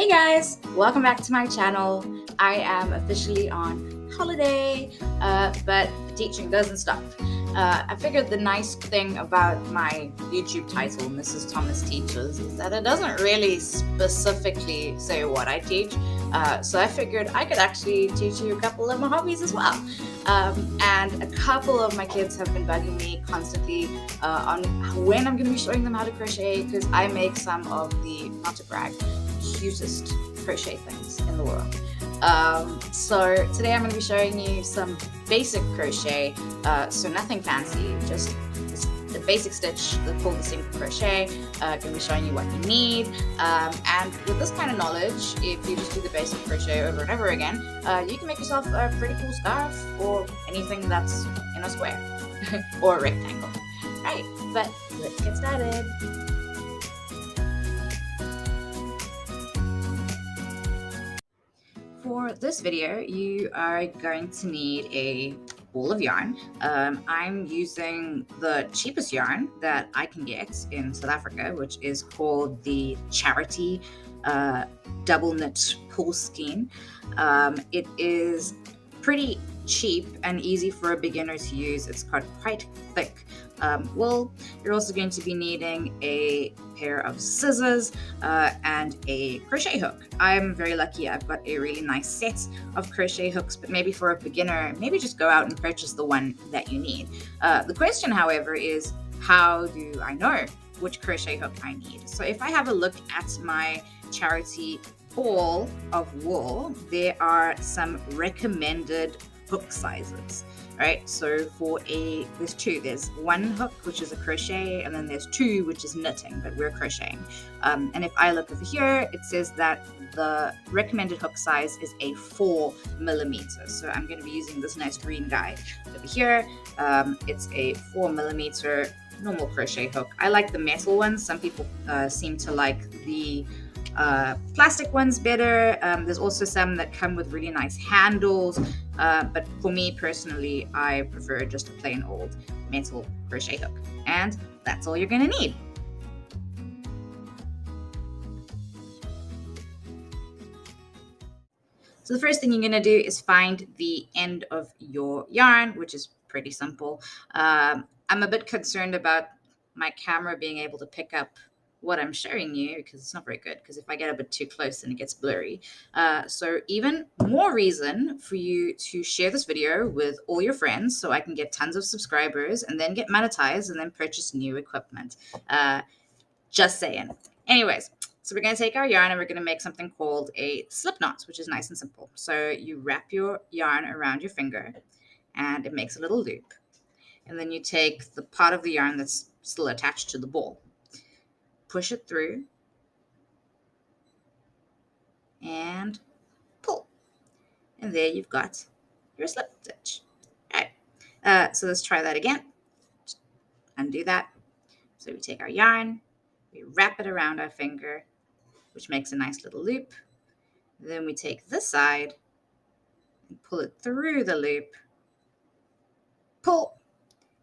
Hey guys, welcome back to my channel. I am officially on holiday, but the teaching doesn't stop. I figured the nice thing about my YouTube title, Mrs. Thomas Teaches, is that it doesn't really specifically say what I teach. So I figured I could actually teach you a couple of my hobbies as well. And a couple of my kids have been bugging me constantly on when I'm going to be showing them how to crochet, because I make some of the, not to brag, cutest crochet things in the world. So today I'm going to be showing you some basic crochet, so nothing fancy, just the basic stitch, the pull, the single crochet. Going to be showing you what you need, and with this kind of knowledge, if you just do the basic crochet over and over again, you can make yourself a pretty cool scarf or anything that's in a square or a rectangle. Right, but let's get started. For this video, you are going to need a ball of yarn. I'm using the cheapest yarn that I can get in South Africa, which is called the Charity Double Knit Pull Skein. It is pretty cheap and easy for a beginner to use. It's got quite thick wool. You're also going to be needing a pair of scissors and a crochet hook. I'm very lucky. I've got a really nice set of crochet hooks, but maybe for a beginner, maybe just go out and purchase the one that you need. The question, however, is how do I know which crochet hook I need? So if I have a look at my Charity ball of wool, there are some recommended hook sizes. Right, so there's two. There's one hook, which is a crochet, and then there's two, which is knitting, but we're crocheting. And if I look over here, it says that the recommended hook size is a 4 millimeter. So I'm going to be using this nice green guide over here. It's a 4 millimeter normal crochet hook. I like the metal ones. Some people seem to like the plastic ones better. There's also some that come with really nice handles, but for me personally, I prefer just a plain old metal crochet hook, and that's all you're going to need. So the first thing you're going to do is find the end of your yarn, which is pretty simple. I'm a bit concerned about my camera being able to pick up what I'm showing you, because it's not very good, because if I get a bit too close then it gets blurry. So even more reason for you to share this video with all your friends so I can get tons of subscribers and then get monetized and then purchase new equipment. Just saying. Anyways, so we're going to take our yarn and we're going to make something called a slip knot, which is nice and simple. So you wrap your yarn around your finger and it makes a little loop. And then you take the part of the yarn that's still attached to the ball, push it through, and pull. And there you've got your slip stitch. All right, so let's try that again. Just undo that. So we take our yarn, we wrap it around our finger, which makes a nice little loop. Then we take this side and pull it through the loop, pull,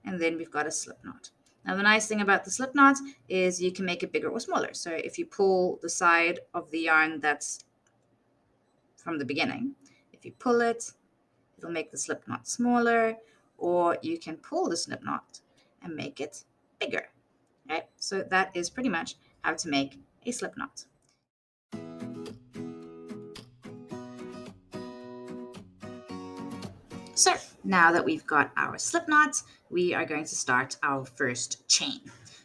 and then we've got a slip knot. Now, the nice thing about the slip knot is you can make it bigger or smaller. So if you pull the side of the yarn that's from the beginning, if you pull it, it'll make the slip knot smaller, or you can pull the slip knot and make it bigger. Right? So that is pretty much how to make a slip knot. So now that we've got our slip knots, we are going to start our first chain.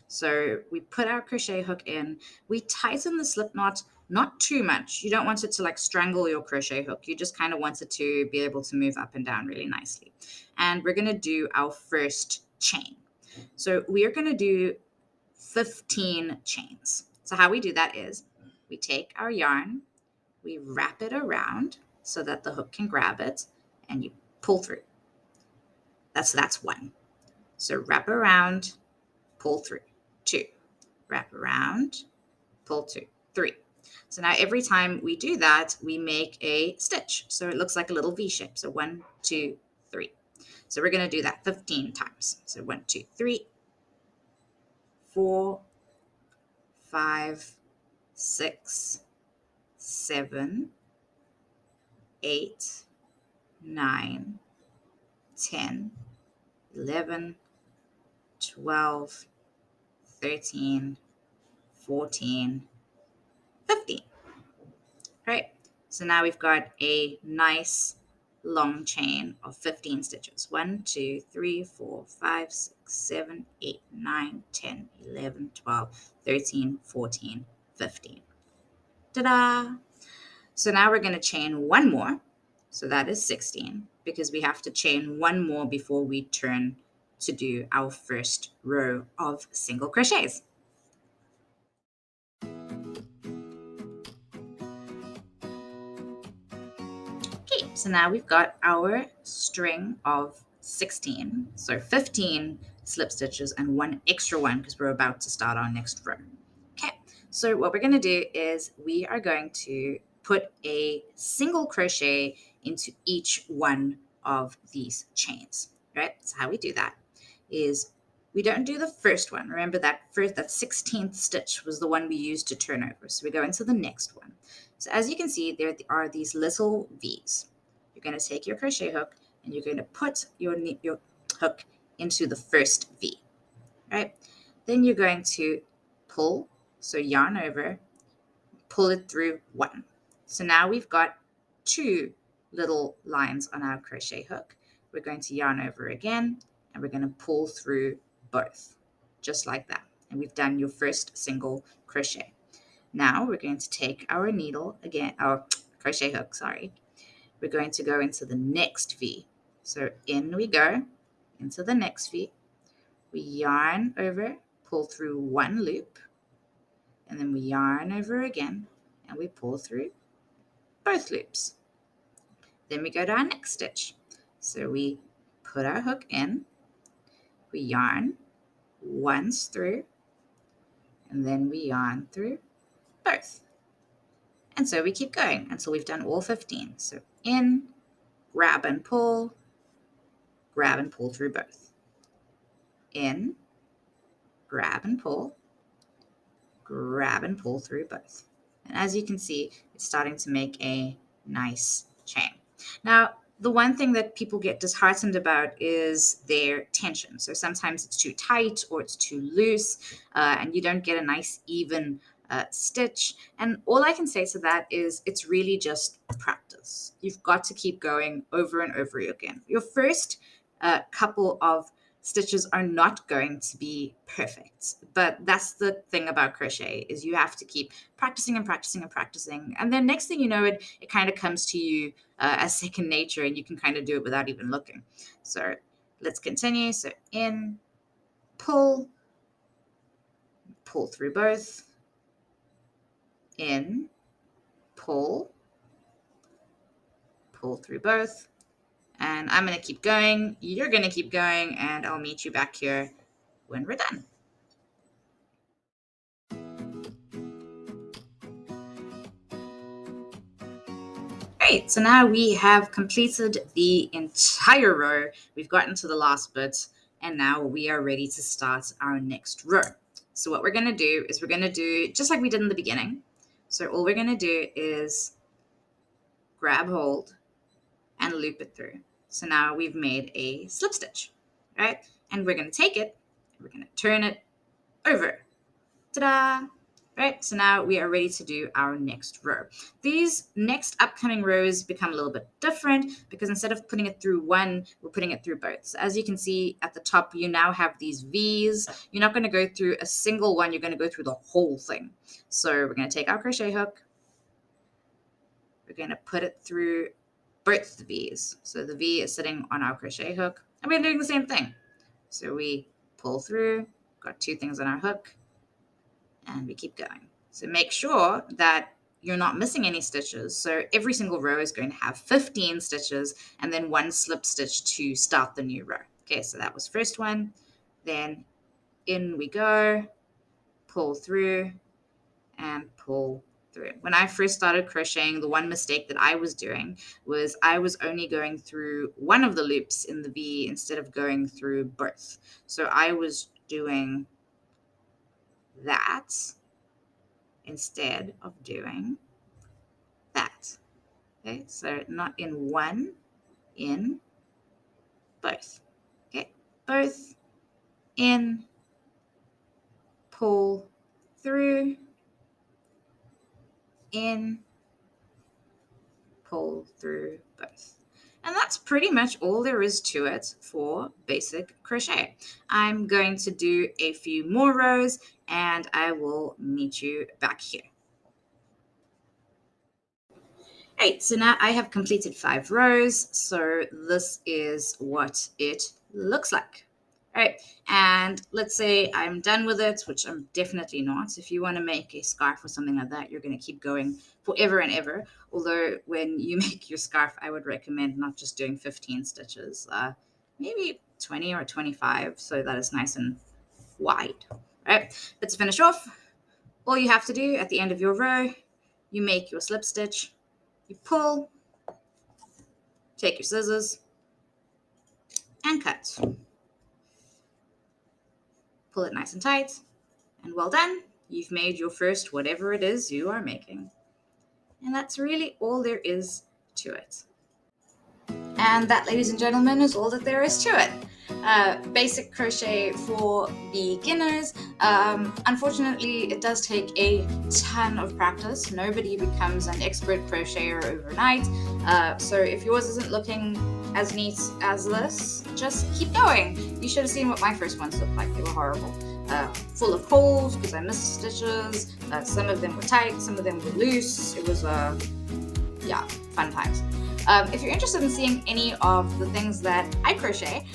So we put our crochet hook in, we tighten the slip knot, not too much. You don't want it to like strangle your crochet hook. You just kind of want it to be able to move up and down really nicely. And we're going to do our first chain. So we are going to do 15 chains. So how we do that is we take our yarn, we wrap it around so that the hook can grab it, and you pull through. That's one. So wrap around, pull through. 2. Wrap around, pull 2. 3. So now every time we do that, we make a stitch. So it looks like a little V shape. So 1, 2, 3. So we're going to do that 15 times. So 1, 2, 3, 4, 5, 6, 7, 8, 9, 10, 11, 12, 13, 14, 15. Right? So now we've got a nice long chain of 15 stitches. 1, 2, 3, 4, 5, 6, 7, 8, 9, 10, 11, 12, 13, 14, 15. Ta-da! So now we're going to chain one more. So that is 16 because we have to chain one more before we turn to do our first row of single crochets. Okay, so now we've got our string of 16. So 15 slip stitches and one extra one because we're about to start our next row. Okay, so what we're going to do is we are going to put a single crochet into each one of these chains, right? So how we do that is we don't do the first one. Remember that 16th stitch was the one we used to turn over. So we go into the next one. So as you can see, there are these little V's. You're going to take your crochet hook and you're going to put your hook into the first V, right? Then you're going to pull, so yarn over, pull it through one. So now we've got two little lines on our crochet hook. We're going to yarn over again and we're going to pull through both, just like that. And we've done your first single crochet. Now we're going to take our needle again, our crochet hook, sorry. We're going to go into the next V. So in we go, into the next V. We yarn over, pull through one loop, and then we yarn over again, and we pull through both loops. Then we go to our next stitch. So we put our hook in, we yarn once through, and then we yarn through both. And so we keep going until we've done all 15. So in, grab and pull through both. In, grab and pull through both. And as you can see, it's starting to make a nice chain. Now, the one thing that people get disheartened about is their tension. So sometimes it's too tight or it's too loose, and you don't get a nice even stitch. And all I can say to that is it's really just practice. You've got to keep going over and over again. Your first couple of stitches are not going to be perfect, but that's the thing about crochet is you have to keep practicing and practicing and practicing, and then next thing you know, it kind of comes to you as second nature, and you can kind of do it without even looking. So let's continue. So in, pull through both, in, pull through both, and I'm going to keep going, you're going to keep going, and I'll meet you back here when we're done. Great, so now we have completed the entire row. We've gotten to the last bit, and now we are ready to start our next row. So what we're going to do is we're going to do just like we did in the beginning. So all we're going to do is grab hold and loop it through. So now we've made a slip stitch, right? And we're going to take it, we're going to turn it over. Ta-da! Right, so now we are ready to do our next row. These next upcoming rows become a little bit different because instead of putting it through one, we're putting it through both. So as you can see at the top, you now have these V's. You're not going to go through a single one, you're going to go through the whole thing. So we're going to take our crochet hook, we're going to put it through both the V's. So the V is sitting on our crochet hook, and we're doing the same thing. So we pull through, got two things on our hook, and we keep going. So make sure that you're not missing any stitches. So every single row is going to have 15 stitches and then one slip stitch to start the new row. Okay, so that was first one. Then in we go, pull through and pull through. When I first started crocheting, the one mistake that I was doing was I was only going through one of the loops in the V instead of going through both. So I was doing that instead of doing Okay, so not in one, in both. Okay, both, in, pull through, in, pull through both. And that's pretty much all there is to it for basic crochet. I'm going to do a few more rows and I will meet you back here. All right, so now I have completed 5 rows. So this is what it looks like. All right, and let's say I'm done with it, which I'm definitely not. If you want to make a scarf or something like that, you're going to keep going forever and ever. Although when you make your scarf, I would recommend not just doing 15 stitches, maybe 20 or 25, so that it's nice and wide. All right, but to finish off, all you have to do at the end of your row, you make your slip stitch, you pull, take your scissors, and cut. Pull it nice and tight, and well done. You've made your first whatever it is you are making. And that's really all there is to it. And that, ladies and gentlemen, is all that there is to it. Basic crochet for beginners. Unfortunately, it does take a ton of practice. Nobody becomes an expert crocheter overnight. So if yours isn't looking as neat as this, just keep going. You should have seen what my first ones looked like. They were horrible. Full of holes because I missed stitches. Some of them were tight, some of them were loose. It was, fun times. If you're interested in seeing any of the things that I crochet,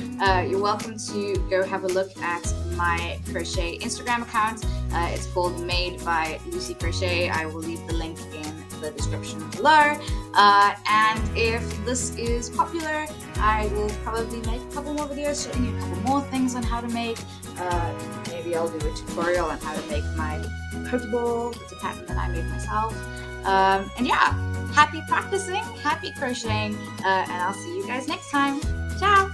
you're welcome to go have a look at my crochet Instagram account. It's called Made by Lucy Crochet. I will leave the link in the description below. And if this is popular, I will probably make a couple more videos showing you a couple more things on how to make. Maybe I'll do a tutorial on how to make my cookie ball. It's a pattern that I made myself. And yeah, happy practicing, happy crocheting, and I'll see you guys next time. Ciao!